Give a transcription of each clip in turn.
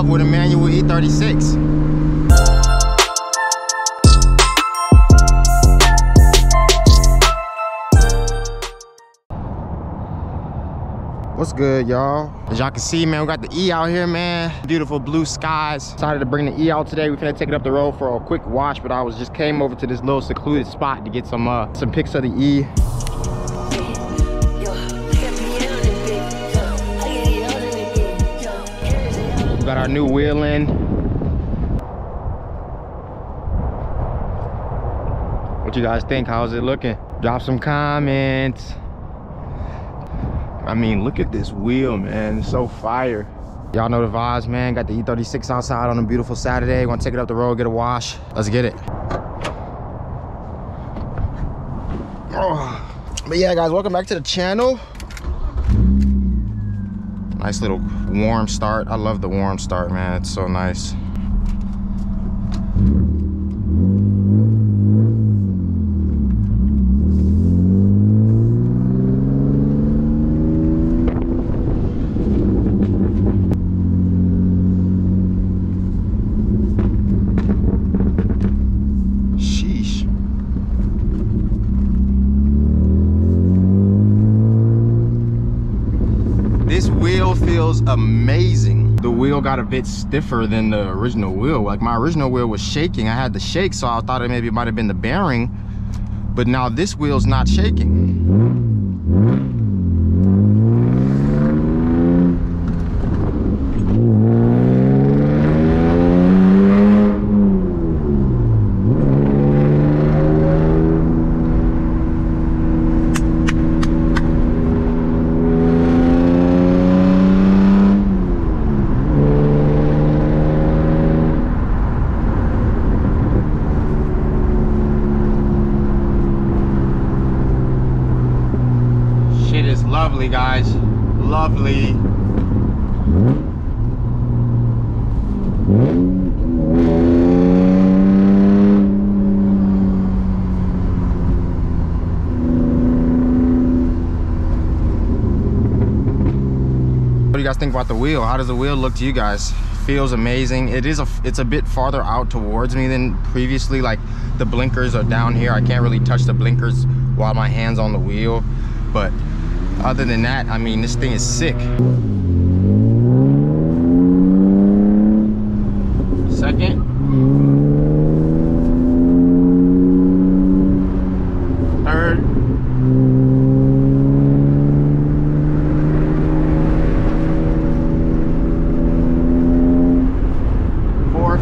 love with a manual E36. What's good, y'all? As y'all can see, man, we got the E out here, man. Beautiful blue skies. Decided to bring the E out today. We're finna take it up the road for a quick wash, but I just came over to this little secluded spot to get some pics of the E. We got our new wheel in. What you guys think? How's it looking? Drop some comments. I mean, look at this wheel, man. It's so fire. Y'all know the vibes, man. Got the E36 outside on a beautiful Saturday. Gonna take it up the road, get a wash. Let's get it. Oh. But yeah, guys, welcome back to the channel. Nice little warm start. I love the warm start, man. It's so nice. This wheel feels amazing. The wheel got a bit stiffer than the original wheel. Like my original wheel was shaking. I had the shake, so I thought it maybe might have been the bearing, but now this wheel's not shaking. Lovely, guys, lovely. What do you guys think about the wheel? How does the wheel look to you guys? Feels amazing. It's a bit farther out towards me than previously. Like the blinkers are down here. I can't really touch the blinkers while my hand's on the wheel, but other than that, I mean, this thing is sick. Second. Third. Fourth.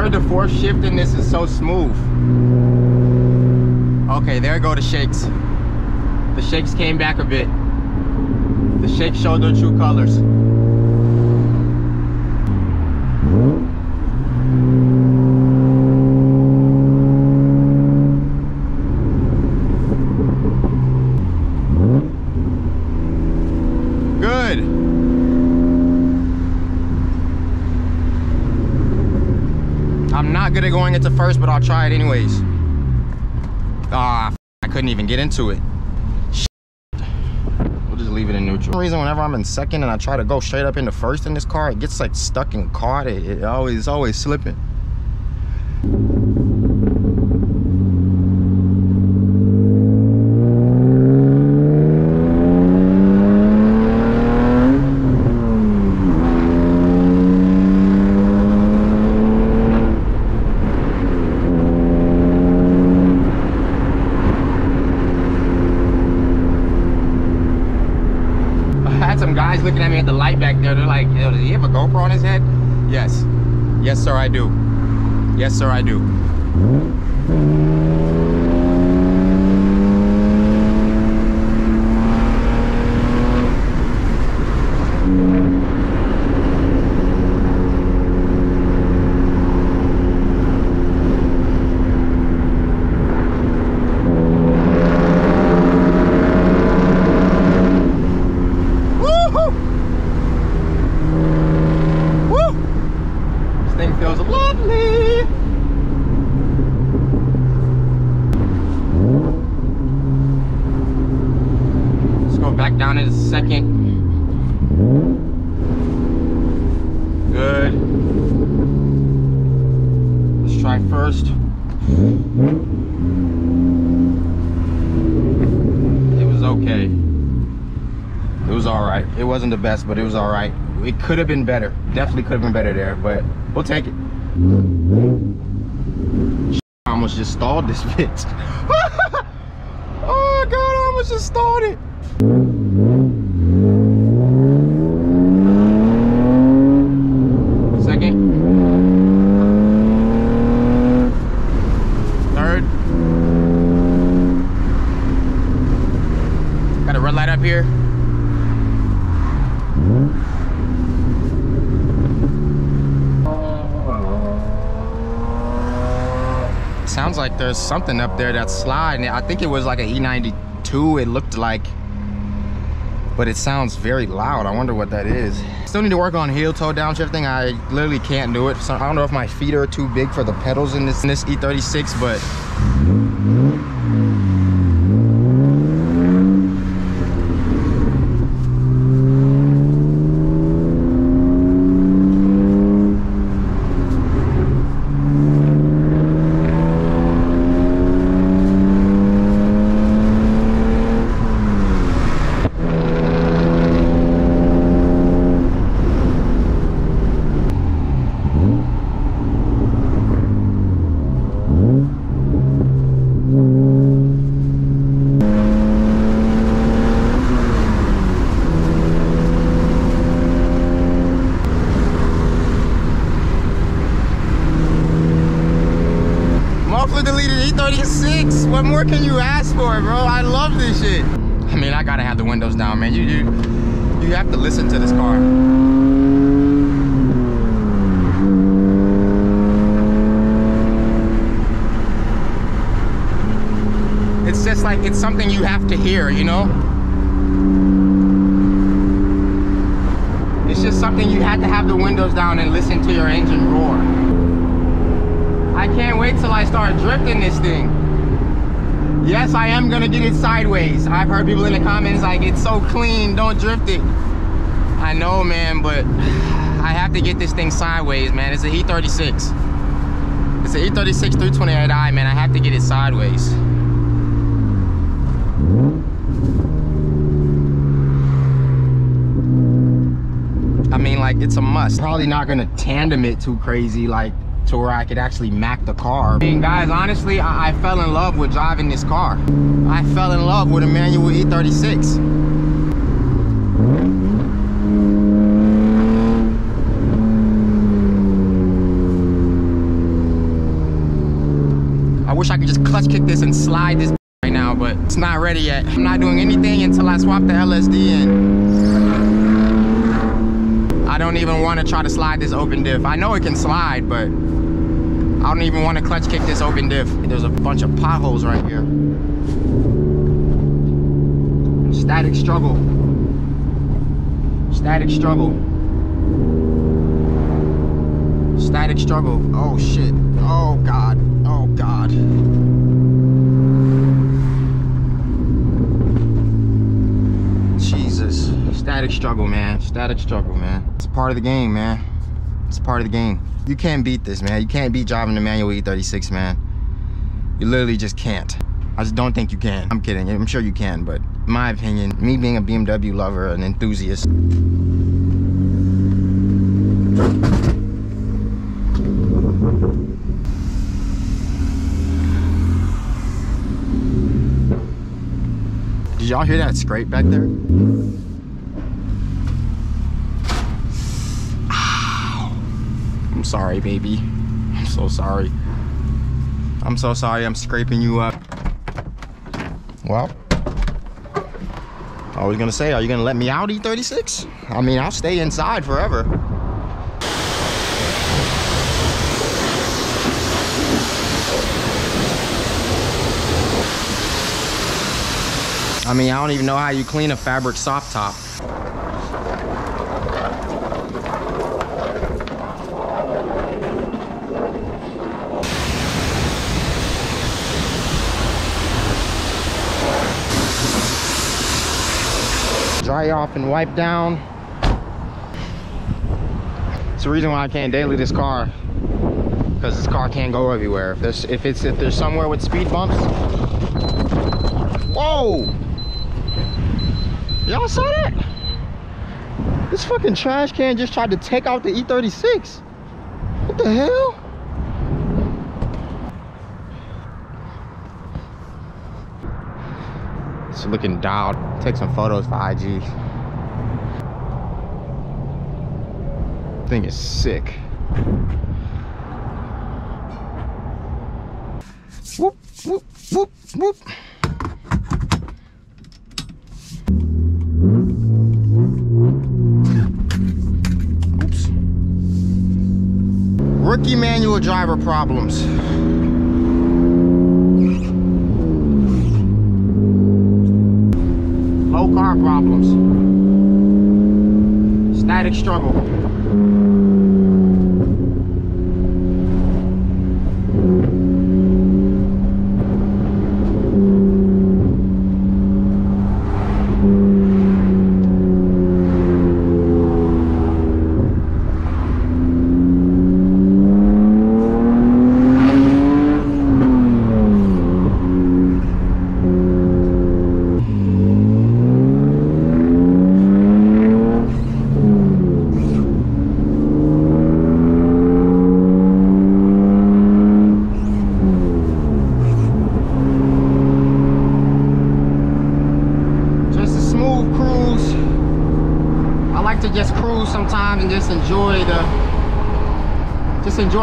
The fourth shift in this is so smooth. Okay, there go the shakes. The shakes came back a bit. The shakes showed their true colors. Good. I'm not good at going into first, but I'll try it anyways. I couldn't even get into it. We'll just leave it in neutral. For some reason, whenever I'm in second and I try to go straight up into first in this car, it gets like stuck and caught. It's always slipping. Some guys looking at me at the light back there. They're like, yo, does he have a GoPro on his head? Yes. Yes, sir, I do. Yes, sir, I do. second. Good. Let's try first. It was okay. It was all right. It wasn't the best, but it was all right. It could have been better. Definitely could have been better there, but we'll take it. I almost just stalled this bitch. Oh God, I almost just stalled it. Second. Third. Got a red light up here. Sounds like there's something up there that's sliding. I think it was like an E92, it looked like, but it sounds very loud. I wonder what that is. Still need to work on heel toe downshifting. I literally can't do it. So I don't know if my feet are too big for the pedals in this E36, but Muffler deleted E36. What more can you ask for, bro? I love this shit. I mean, I gotta have the windows down, man. You have to listen to this car. It's just like, it's something you have to hear, you know? It's just something you had to have the windows down and listen to your engine roar. I can't wait till I start drifting this thing. Yes, I am gonna get it sideways. I've heard people in the comments like, it's so clean, don't drift it. I know, man, but I have to get this thing sideways, man. It's an E36. It's an E36 328i, man. I have to get it sideways. I mean, like, it's a must. Probably not gonna tandem it too crazy, like, to where I could actually Mac the car. I mean, guys, honestly, I fell in love with driving this car. I fell in love with a manual E36. I wish I could just clutch kick this and slide this right now, but it's not ready yet. I'm not doing anything until I swap the LSD in. I don't even want to try to slide this open diff. I know it can slide, but I don't even want to clutch kick this open diff. There's a bunch of potholes right here. Static struggle. Static struggle. Static struggle. Oh shit. Oh God. Oh God. Jesus. Static struggle, man. Static struggle, man. It's part of the game, man. It's part of the game. You can't beat this, man. You can't beat driving the manual E36, man. You literally just can't. I just don't think you can. I'm kidding. I'm sure you can, but in my opinion, me being a BMW lover, an enthusiast, did y'all hear that scrape back there? I'm sorry, baby. I'm so sorry. I'm so sorry I'm scraping you up. Well, I was gonna say, are you gonna let me out, E36? I mean, I'll stay inside forever. I mean, I don't even know how you clean a fabric soft top. dry off and wipe down. It's the reason why I can't daily this car, because this car can't go everywhere. If there's somewhere with speed bumps. Whoa! Y'all saw that? This fucking trash can just tried to take out the E36. What the hell? It's looking dialed. Take some photos for IG. Thing is sick. Whoop, whoop, whoop, whoop. Oops. Rookie manual driver problems. Low car problems. Static struggle. Just cruise sometimes and just enjoy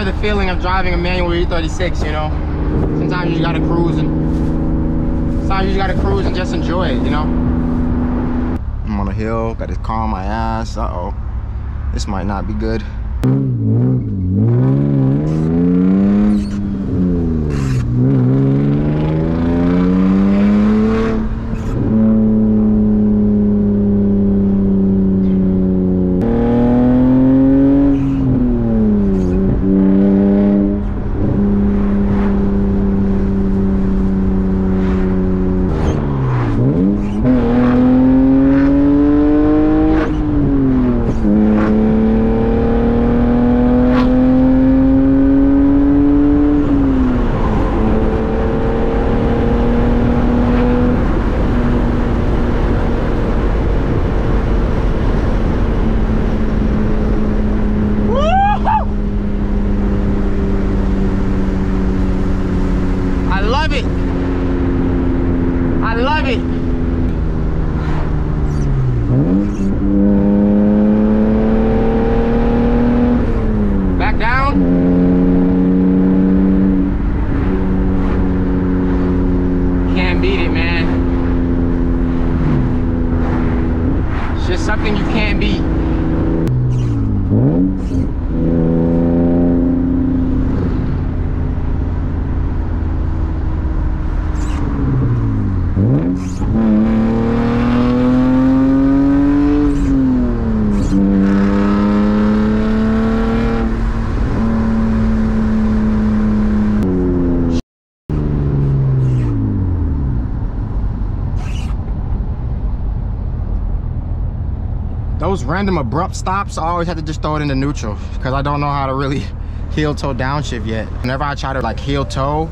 the feeling of driving a manual E36, you know. Sometimes you just gotta cruise and just enjoy it, you know. I'm on a hill, got to calm my ass. Uh-oh, this might not be good. I love it. Back down. Can't beat it, man. It's just something you can't beat. Those random abrupt stops, I always have to just throw it into neutral because I don't know how to really heel toe downshift yet. Whenever I try to like heel toe,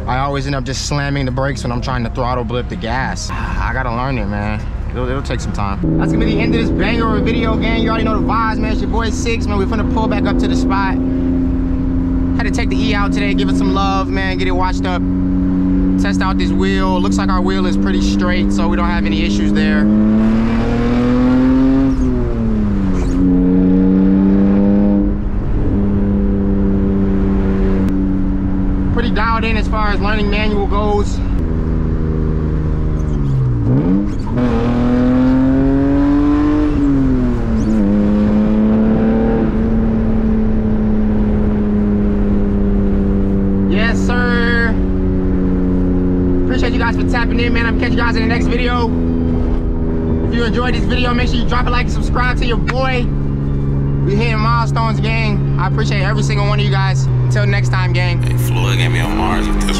I always end up just slamming the brakes when I'm trying to throttle blip the gas. I gotta learn it, man. It'll take some time. That's gonna be the end of this banger of a video, gang. You already know the vibes, man. It's your boy Six, man. We're finna pull back up to the spot. Had to take the E out today, give it some love, man. Get it washed up. Test out this wheel. Looks like our wheel is pretty straight, so we don't have any issues there. Pretty dialed in as far as learning manual goes. Yes, sir. Appreciate you guys for tapping in, man. I'm gonna catch you guys in the next video. If you enjoyed this video, make sure you drop a like and subscribe to your boy. We hitting milestones, gang. I appreciate every single one of you guys. Until next time, gang. Hey, Floyd gave me on Mars with this